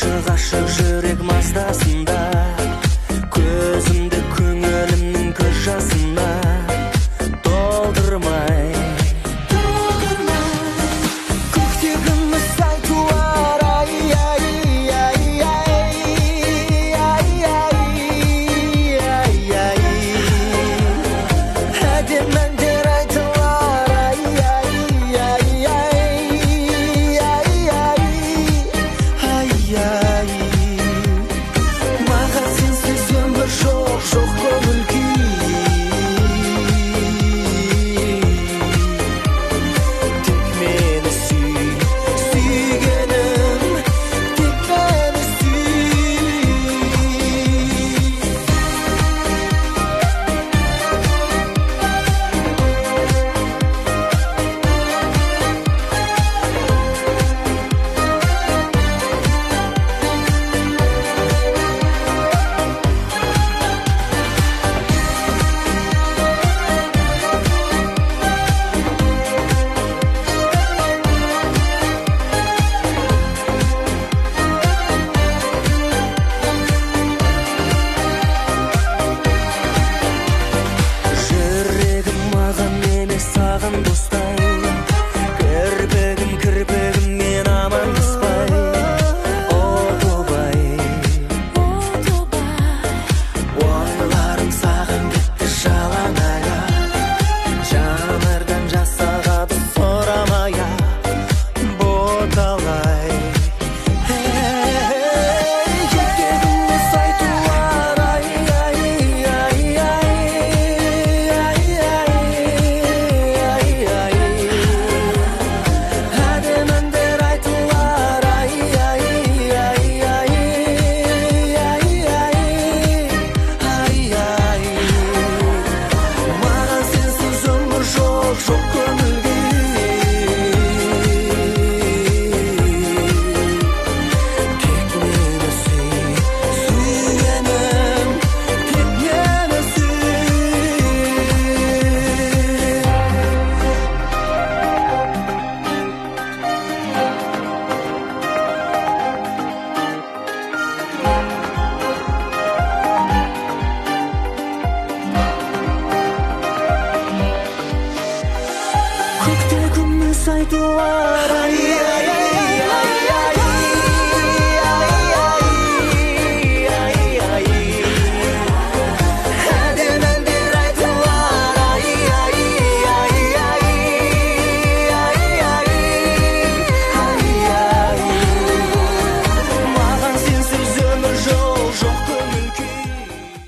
Ашық жүрек маздасында, көзімді көңілімнің көз жасына толтырмай. Көкте күміс ай туар, ай, ай, ай, ай, ай, ай, ай. Әдемі әндер айтылар, ай, ай, ай, ай, ай, ай. Маған сенсіз өмір жоқ, жоқ көңіл күй. Тек мені сүй, сүйгенім, тек мені сүй. Жүрегім маған емес саған достай, кірпігім мен амандаспай. О тобай, ойларым саған кетті жалаңая, жанардан жас ағады сұрамая, боталай. Ертегіміз айтуар, ай, ай, ай, ай, ай, ай. Әдемі әндер айтылар, ай, ай, ай, ай, ай, ай. Маған сенсіз өмір жоқ, жоқ көңіл күй. Тек мені сүй, сүйгенім, тек мені сүй. Көкте күміс ай туар, ай, ай.